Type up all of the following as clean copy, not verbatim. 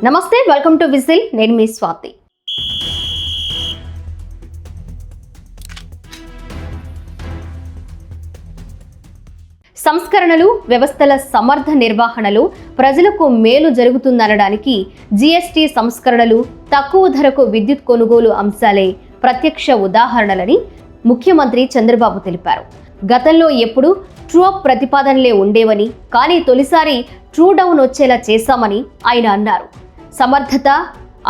నమస్తే, welcome to whistle. నేను మీ స్వాతి. సంస్కరణలు, వ్యవస్థల సమర్థ నిర్వహణలో ప్రజలకు మేలు జరుగుతుందనడానికి జీఎస్టీ సంస్కరణలు, తక్కువ ధరకు విద్యుత్ కొనుగోలు అంశాలే ప్రత్యక్ష ఉదాహరణలని ముఖ్యమంత్రి చంద్రబాబు తెలిపారు. గతంలో ఎప్పుడు ట్రూ అప్ ప్రతిపాదనలే ఉండేవని, కానీ తొలిసారి ట్రూ డౌన్ వచ్చేలా చేశామని ఆయన అన్నారు. సమర్థత,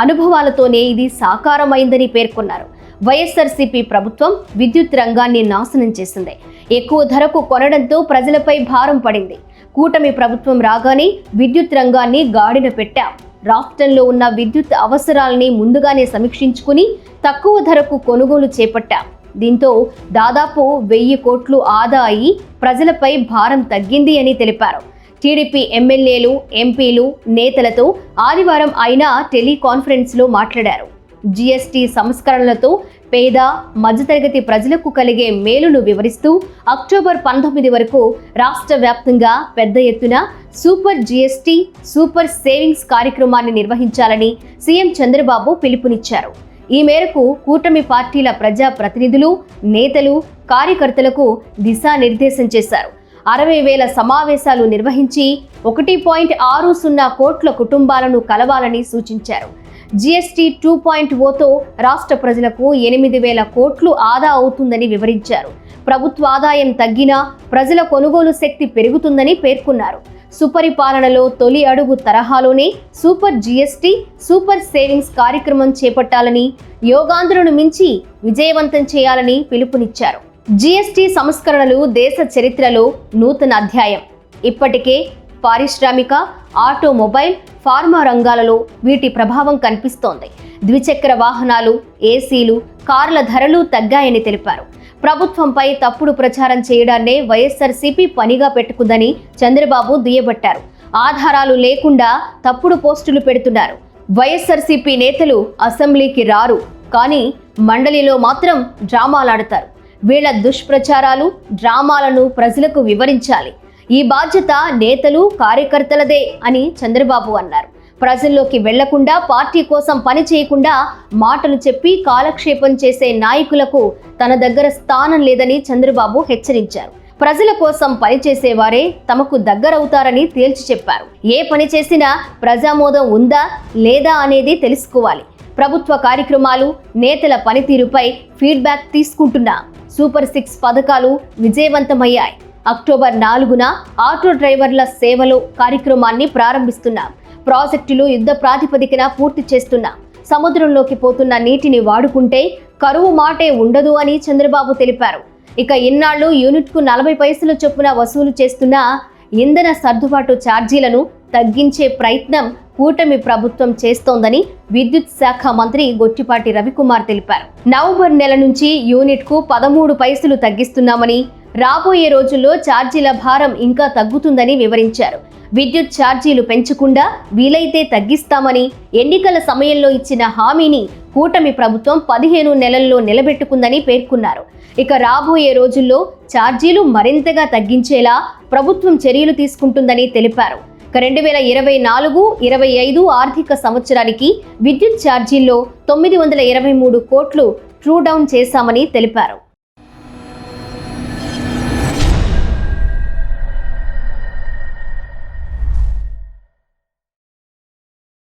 అనుభవాలతోనే ఇది సాకారమైందని పేర్కొన్నారు. వైఎస్ఆర్సీపీ ప్రభుత్వం విద్యుత్ రంగాన్ని నాశనం చేసింది. ఎక్కువ ధరకు కొనడంతో ప్రజలపై భారం పడింది. కూటమి ప్రభుత్వం రాగానే విద్యుత్ రంగాన్ని గాడిన పెట్టాం. రాష్ట్రంలో ఉన్న విద్యుత్ అవసరాలని ముందుగానే సమీక్షించుకుని తక్కువ ధరకు కొనుగోలు చేపట్టాం. దీంతో దాదాపు 1000 కోట్లు ఆదా అయి ప్రజలపై భారం తగ్గింది అని తెలిపారు. టీడీపీ ఎమ్మెల్యేలు, ఎంపీలు, నేతలతో ఆదివారం ఆయన టెలికాన్ఫరెన్స్లో మాట్లాడారు. జీఎస్టీ సంస్కరణలతో పేద, మధ్యతరగతి ప్రజలకు కలిగే మేలును వివరిస్తూ అక్టోబర్ 19 వరకు రాష్ట్ర వ్యాప్తంగా పెద్ద ఎత్తున సూపర్ జీఎస్టీ, సూపర్ సేవింగ్స్ కార్యక్రమాన్ని నిర్వహించాలని సీఎం చంద్రబాబు పిలుపునిచ్చారు. ఈ మేరకు కూటమి పార్టీల ప్రజా ప్రతినిధులు, నేతలు, కార్యకర్తలకు దిశానిర్దేశం చేశారు. 60,000 సమావేశాలు నిర్వహించి 1.60 కోట్ల కుటుంబాలను కలవాలని సూచించారు. జీఎస్టీ 2.0తో రాష్ట్ర ప్రజలకు 8,000 కోట్లు ఆదా అవుతుందని వివరించారు. ప్రభుత్వ ఆదాయం తగ్గినా ప్రజల కొనుగోలు శక్తి పెరుగుతుందని పేర్కొన్నారు. సుపరిపాలనలో తొలి అడుగు తరహాలోనే సూపర్ జీఎస్టీ, సూపర్ సేవింగ్స్ కార్యక్రమం చేపట్టాలని, యోగాంధ్రను మించి విజయవంతం చేయాలని పిలుపునిచ్చారు. జీఎస్టీ సంస్కరణలు దేశ చరిత్రలో నూతన అధ్యాయం. ఇప్పటికే పారిశ్రామిక, ఆటోమొబైల్, ఫార్మా రంగాలలో వీటి ప్రభావం కనిపిస్తోంది. ద్విచక్ర వాహనాలు, ఏసీలు, కార్ల ధరలు తగ్గాయని తెలిపారు. ప్రభుత్వంపై తప్పుడు ప్రచారం చేయడాన్నే వైఎస్ఆర్సీపీ పనిగా పెట్టుకుందని చంద్రబాబు దుయ్యబట్టారు. ఆధారాలు లేకుండా తప్పుడు పోస్టులు పెడుతున్నారు. వైఎస్ఆర్సీపీ నేతలు అసెంబ్లీకి రారు, కానీ మండలిలో మాత్రం డ్రామాలాడతారు. వీళ్ల దుష్ప్రచారాలు, డ్రామాలను ప్రజలకు వివరించాలి. ఈ బాధ్యత నేతలు, కార్యకర్తలదే అని చంద్రబాబు అన్నారు. ప్రజల్లోకి వెళ్లకుండా, పార్టీ కోసం పని చేయకుండా మాటలు చెప్పి కాలక్షేపం చేసే నాయకులకు తన దగ్గర స్థానం లేదని చంద్రబాబు హెచ్చరించారు. ప్రజల కోసం పనిచేసేవారే తమకు దగ్గరవుతారని తేల్చి చెప్పారు. ఏ పని చేసినా ప్రజామోదం ఉందా లేదా అనేది తెలుసుకోవాలి. ప్రభుత్వ కార్యక్రమాలు, నేతల పనితీరుపై ఫీడ్బ్యాక్ తీసుకుంటున్నా. సూపర్ 6 పథకాలు విజయవంతమయ్యాయి. అక్టోబర్ 4న ఆటో డ్రైవర్ల సేవలో కార్యక్రమాన్ని ప్రారంభిస్తున్నాం. ప్రాజెక్టులు యుద్ధ ప్రాతిపదికన పూర్తి చేస్తున్నాం. సముద్రంలోకి పోతున్న నీటిని వాడుకుంటే కరువు మాటే ఉండదు అని చంద్రబాబు తెలిపారు. ఇక ఇన్నాళ్లు యూనిట్కు 40 పైసలు చొప్పున వసూలు చేస్తున్న ఇంధన సర్దుబాటు ఛార్జీలను తగ్గించే ప్రయత్నం కూటమి ప్రభుత్వం చేస్తోందని విద్యుత్ శాఖ మంత్రి గొట్టిపాటి రవికుమార్ తెలిపారు. నవంబర్ నెల నుంచి యూనిట్కు 13 పైసలు తగ్గిస్తున్నామని, రాబోయే రోజుల్లో ఛార్జీల భారం ఇంకా తగ్గుతుందని వివరించారు. విద్యుత్ ఛార్జీలు పెంచకుండా వీలైతే తగ్గిస్తామని, ఎన్నికల సమయంలో ఇచ్చిన హామీని కూటమి ప్రభుత్వం 15 నెలల్లో నిలబెట్టుకుందని పేర్కొన్నారు. ఇక రాబోయే రోజుల్లో ఛార్జీలు మరింతగా తగ్గించేలా ప్రభుత్వం చర్యలు తీసుకుంటుందని తెలిపారు. 2024-25 ఆర్థిక సంవత్సరానికి విద్యుత్ ఛార్జీల్లో 923 కోట్లు ట్రూ డౌన్ చేశామని తెలిపారు.